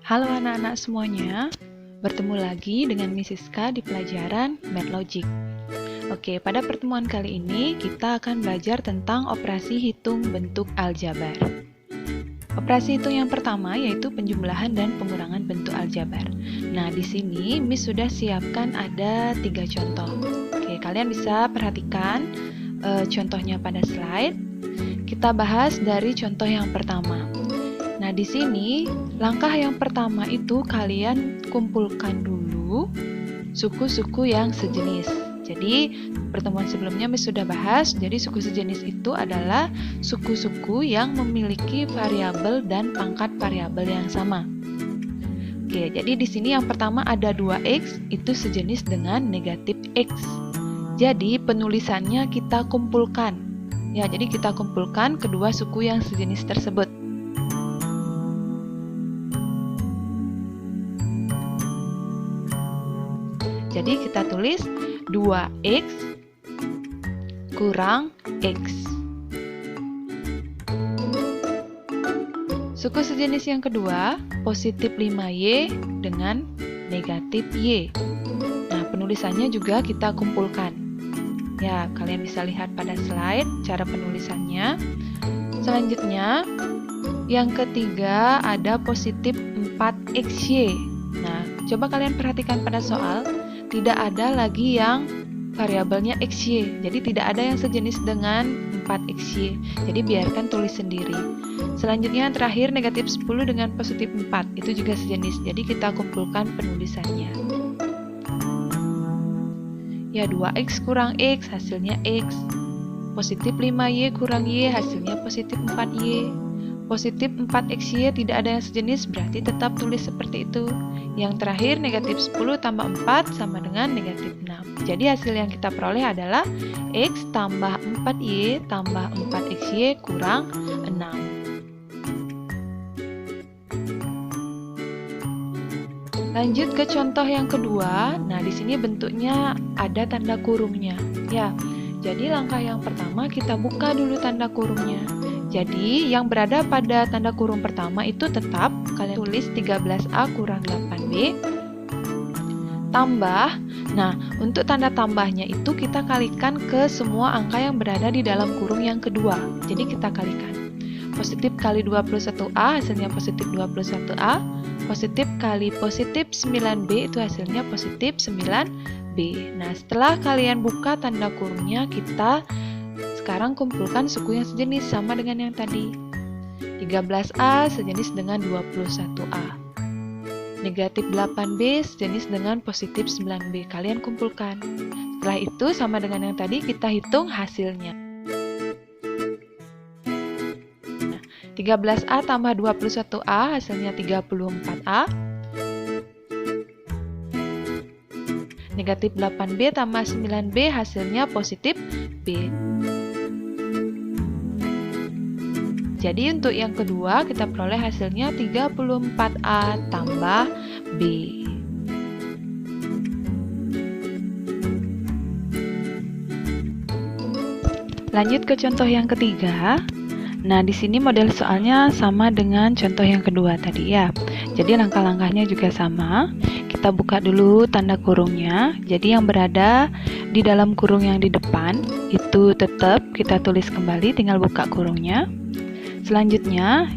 Halo anak-anak semuanya, bertemu lagi dengan Miss Siska di pelajaran Math Logic. Oke, pada pertemuan kali ini kita akan belajar tentang operasi hitung bentuk aljabar. Operasi hitung yang pertama yaitu penjumlahan dan pengurangan bentuk aljabar. Nah, di sini Miss sudah siapkan ada 3 contoh. Oke, kalian bisa perhatikan contohnya pada slide. Kita bahas dari contoh yang pertama. Nah, di sini langkah yang pertama itu kalian kumpulkan dulu suku-suku yang sejenis. Jadi, pertemuan sebelumnya Miss sudah bahas, jadi suku sejenis itu adalah suku-suku yang memiliki variabel dan pangkat variabel yang sama. Oke, jadi di sini yang pertama ada 2x, itu sejenis dengan negatif x. Jadi, penulisannya kita kumpulkan. Ya, jadi kita kumpulkan kedua suku yang sejenis tersebut. Jadi kita tulis 2x kurang x. Suku sejenis yang kedua, positif 5y dengan negatif y. Nah, penulisannya juga kita kumpulkan. Ya, kalian bisa lihat pada slide cara penulisannya. Selanjutnya, yang ketiga ada positif 4xy. Nah, coba kalian perhatikan pada soal. Tidak ada lagi yang variabelnya xy, jadi tidak ada yang sejenis dengan 4xy, jadi biarkan tulis sendiri. Selanjutnya yang terakhir negatif 10 dengan positif 4, itu juga sejenis, jadi kita kumpulkan penulisannya. Ya, 2x kurang x, hasilnya x. Positif 5y kurang y, hasilnya positif 4y. Positif 4xy tidak ada yang sejenis, berarti tetap tulis seperti itu. Yang terakhir, negatif 10 tambah 4 sama dengan negatif 6. Jadi hasil yang kita peroleh adalah x tambah 4y tambah 4xy kurang 6. Lanjut ke contoh yang kedua. Nah, di sini bentuknya ada tanda kurungnya. Ya, jadi langkah yang pertama kita buka dulu tanda kurungnya. Jadi, yang berada pada tanda kurung pertama itu tetap kalian tulis 13A kurang 8B tambah. Nah, untuk tanda tambahnya itu kita kalikan ke semua angka yang berada di dalam kurung yang kedua. Jadi, kita kalikan. Positif kali 21A hasilnya positif 21A. Positif kali positif 9B itu hasilnya positif 9B. Nah, setelah kalian buka tanda kurungnya, kita sekarang kumpulkan suku yang sejenis sama dengan yang tadi. 13A sejenis dengan 21A. Negatif 8B sejenis dengan positif 9B. Kalian kumpulkan. Setelah itu sama dengan yang tadi kita hitung hasilnya. Nah, 13A tambah 21A hasilnya 34A. Negatif 8B tambah 9B hasilnya positif B. Jadi untuk yang kedua kita peroleh hasilnya 34A tambah B. Lanjut ke contoh yang ketiga. Nah, di sini model soalnya sama dengan contoh yang kedua tadi ya. Jadi langkah-langkahnya juga sama. Kita buka dulu tanda kurungnya. Jadi yang berada di dalam kurung yang di depan itu tetap kita tulis kembali, tinggal buka kurungnya. Selanjutnya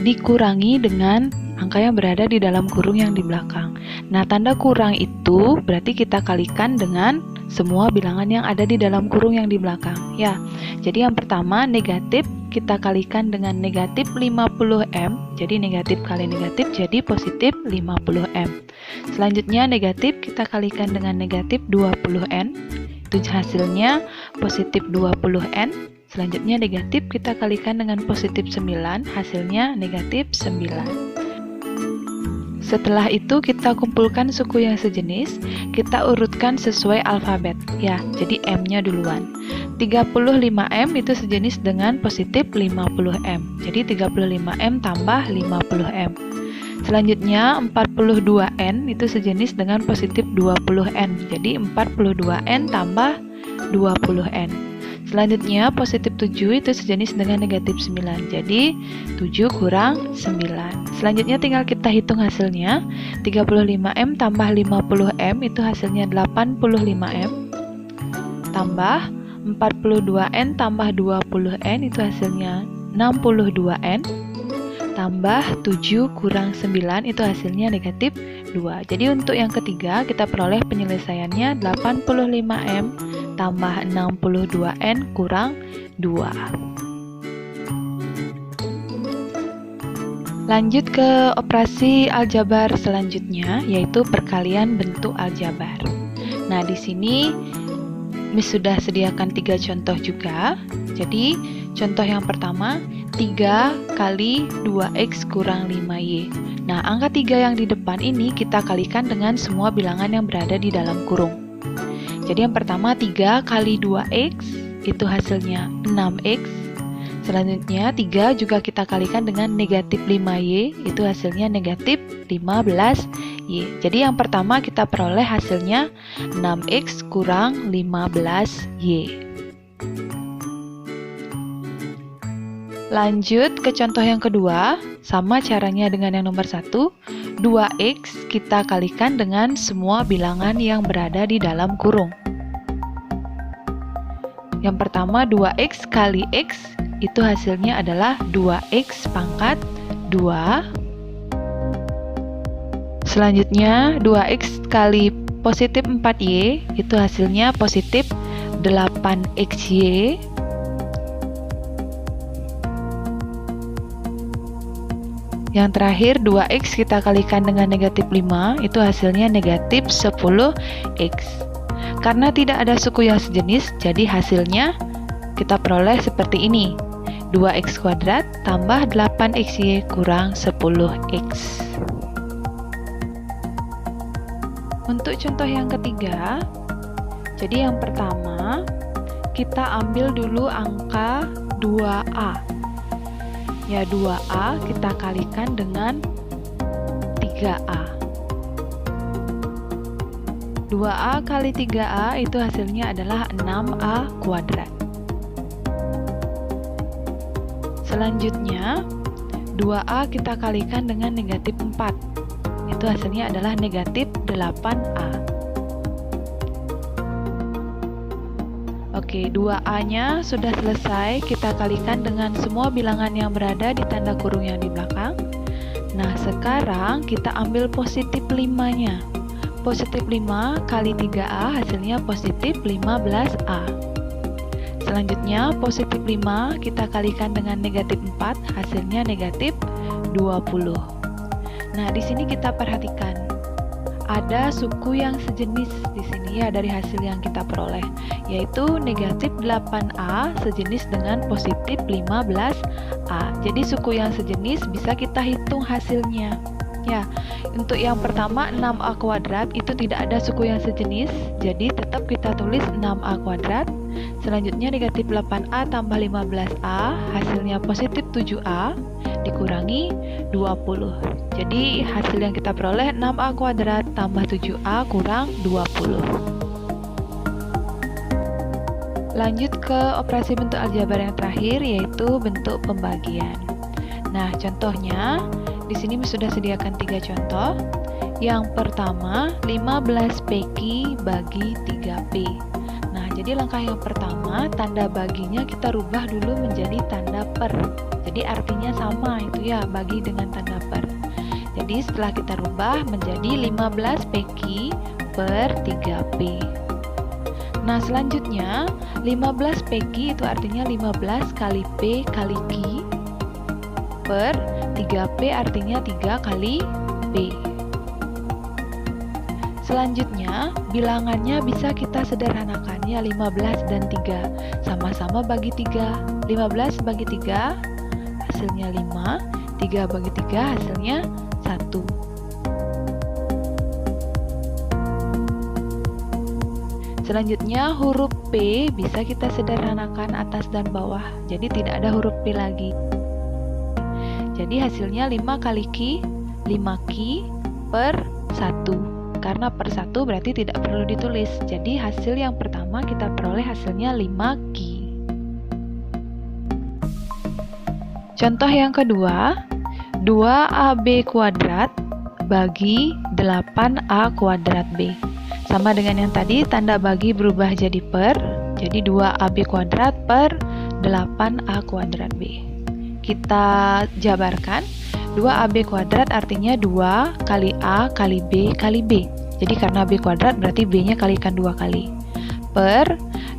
dikurangi dengan angka yang berada di dalam kurung yang di belakang. Nah, tanda kurang itu berarti kita kalikan dengan semua bilangan yang ada di dalam kurung yang di belakang. Ya, jadi yang pertama negatif kita kalikan dengan negatif 50M. Jadi negatif kali negatif jadi positif 50M. Selanjutnya negatif kita kalikan dengan negatif 20N. Itu hasilnya positif 20N. Selanjutnya negatif kita kalikan dengan positif 9, hasilnya negatif 9. Setelah itu kita kumpulkan suku yang sejenis, kita urutkan sesuai alfabet. Ya, jadi M-nya duluan. 35M itu sejenis dengan positif 50M. Jadi 35M tambah 50M. Selanjutnya 42N itu sejenis dengan positif 20N. Jadi 42N tambah 20N. Selanjutnya positif 7 itu sejenis dengan negatif 9. Jadi 7 kurang 9. Selanjutnya tinggal kita hitung hasilnya. 35M tambah 50M itu hasilnya 85M. Tambah 42N tambah 20N itu hasilnya 62N. Tambah 7 kurang 9 itu hasilnya negatif 2. Jadi untuk yang ketiga kita peroleh penyelesaiannya 85M tambah 62N kurang 2. Lanjut ke operasi aljabar selanjutnya, yaitu perkalian bentuk aljabar. Nah, di sini Miss sudah sediakan 3 contoh juga. Jadi, contoh yang pertama 3 kali 2X kurang 5Y. Nah, angka 3 yang di depan ini kita kalikan dengan semua bilangan yang berada di dalam kurung. Jadi yang pertama 3 kali 2X itu hasilnya 6X. Selanjutnya 3 juga kita kalikan dengan negatif 5Y, itu hasilnya negatif 15Y. Jadi yang pertama kita peroleh hasilnya 6X kurang 15Y. Lanjut ke contoh yang kedua, sama caranya dengan yang nomor 1. 2X kita kalikan dengan semua bilangan yang berada di dalam kurung. Yang pertama 2X kali X itu hasilnya adalah 2X pangkat 2. Selanjutnya 2X kali positif 4Y itu hasilnya positif 8XY. Yang terakhir 2X kita kalikan dengan negatif 5, itu hasilnya negatif 10X. Karena tidak ada suku yang sejenis, jadi hasilnya kita peroleh seperti ini. 2X kuadrat tambah 8XY kurang 10X. Untuk contoh yang ketiga, jadi yang pertama kita ambil dulu angka 2A. Ya, 2A kita kalikan dengan 3A. 2A kali 3A itu hasilnya adalah 6A kuadrat. Selanjutnya 2A kita kalikan dengan negatif 4. Itu hasilnya adalah negatif 8A. Oke, 2A-nya sudah selesai, kita kalikan dengan semua bilangan yang berada di tanda kurung yang di belakang. Nah, sekarang kita ambil positif 5-nya. Positif 5 kali 3A hasilnya positif 15A. Selanjutnya, positif 5 kita kalikan dengan negatif 4, hasilnya negatif 20. Nah, di sini kita perhatikan. Ada suku yang sejenis di sini ya dari hasil yang kita peroleh, yaitu negatif 8A sejenis dengan positif 15A. Jadi suku yang sejenis bisa kita hitung hasilnya. Ya, untuk yang pertama 6A kuadrat itu tidak ada suku yang sejenis, jadi tetap kita tulis 6A kuadrat. Selanjutnya negatif 8A tambah 15A, hasilnya positif 7A dikurangi 20. Jadi hasil yang kita peroleh 6A kuadrat tambah 7A kurang 20. Lanjut ke operasi bentuk aljabar yang terakhir, yaitu bentuk pembagian. Nah, contohnya di sini sudah sediakan 3 contoh. Yang pertama 15PQ bagi 3P. Nah, jadi langkah yang pertama, tanda baginya kita rubah dulu menjadi tanda per. Jadi artinya sama itu ya, bagi dengan tanda per. Jadi setelah kita rubah menjadi 15PQ per 3P. Nah, selanjutnya 15PQ itu artinya 15 kali P kali Q per 3P artinya 3 kali P. Selanjutnya, bilangannya bisa kita sederhanakan ya, 15 dan 3. Sama-sama bagi 3. 15 bagi 3 hasilnya 5, 3 bagi 3 hasilnya 1. Selanjutnya, huruf P bisa kita sederhanakan atas dan bawah. Jadi tidak ada huruf P lagi. Jadi hasilnya 5 kali Q, 5Q per 1. Karena per 1 berarti tidak perlu ditulis. Jadi hasil yang pertama kita peroleh hasilnya 5Q. Contoh yang kedua, 2AB kuadrat bagi 8A kuadrat B. Sama dengan yang tadi, tanda bagi berubah jadi per, jadi 2AB kuadrat per 8A kuadrat B. Kita jabarkan, 2AB kuadrat artinya 2 kali A kali B kali B. Jadi karena B kuadrat berarti B-nya kalikan 2 kali. Per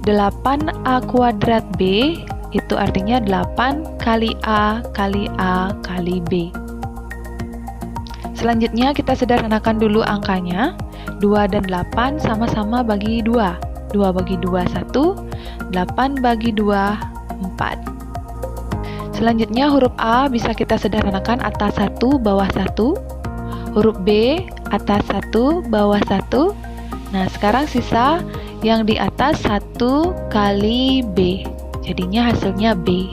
8A kuadrat B itu artinya 8 kali A kali A kali B. Selanjutnya kita sederhanakan dulu angkanya. 2 dan 8 sama-sama bagi 2. 2 bagi 2, 1. 8 bagi 2, 4. Selanjutnya huruf A bisa kita sederhanakan atas 1, bawah 1. Huruf B atas 1, bawah 1. Nah, sekarang sisa yang di atas 1 kali B. Jadinya hasilnya B.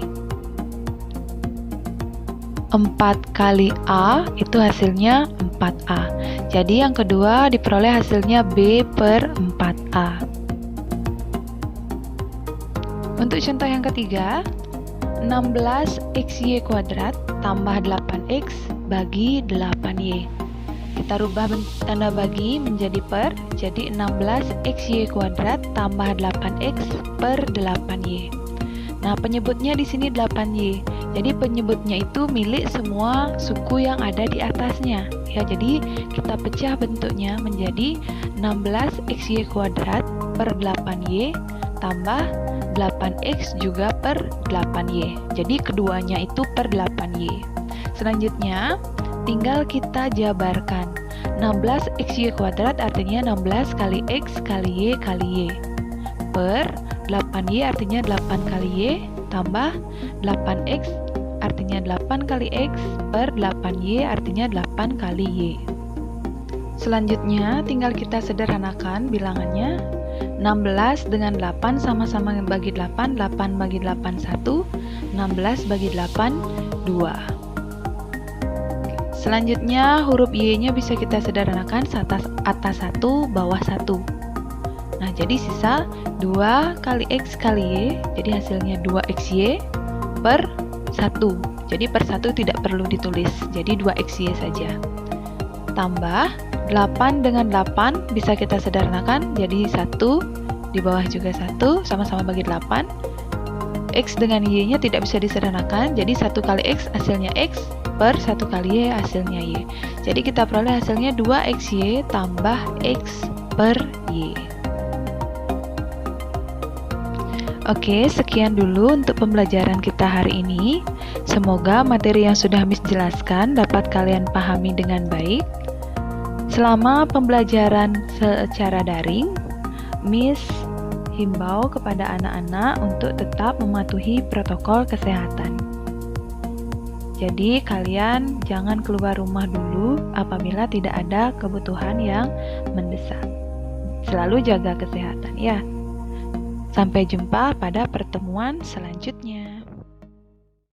4 kali A itu hasilnya 4A. Jadi yang kedua diperoleh hasilnya B per 4A. Untuk contoh yang ketiga, 16xy kuadrat tambah 8x bagi 8y. Kita rubah tanda bagi menjadi per, jadi 16xy kuadrat tambah 8x per 8y. Nah, penyebutnya di sini 8y. Jadi penyebutnya itu milik semua suku yang ada di atasnya. Ya, jadi kita pecah bentuknya menjadi 16xy kuadrat per 8y tambah 8x juga per 8y. Jadi keduanya itu per 8y. Selanjutnya, tinggal kita jabarkan. 16xy kuadrat artinya 16 kali x kali y kali y. Per 8y artinya 8 kali y tambah 8x artinya 8 kali x per 8y artinya 8 kali y. Selanjutnya tinggal kita sederhanakan bilangannya. 16 dengan 8 sama-sama bagi 8, 8 bagi 8 1, 16 bagi 8 2. Selanjutnya huruf y-nya bisa kita sederhanakan atas 1, bawah 1. Nah, jadi sisa 2 kali x kali y, jadi hasilnya 2xy per 1. Jadi per 1 tidak perlu ditulis, jadi 2xy saja. Tambah 8 dengan 8 bisa kita sederhanakan, jadi 1, di bawah juga 1, sama-sama bagi 8. X dengan y-nya tidak bisa disederhanakan, jadi 1 kali x hasilnya x per 1 kali y hasilnya y. Jadi kita peroleh hasilnya 2xy tambah x per y. Oke, sekian dulu untuk pembelajaran kita hari ini. Semoga materi yang sudah Miss jelaskan dapat kalian pahami dengan baik. Selama pembelajaran secara daring, Miss himbau kepada anak-anak untuk tetap mematuhi protokol kesehatan. Jadi kalian jangan keluar rumah dulu apabila tidak ada kebutuhan yang mendesak. Selalu jaga kesehatan ya. Sampai jumpa pada pertemuan selanjutnya.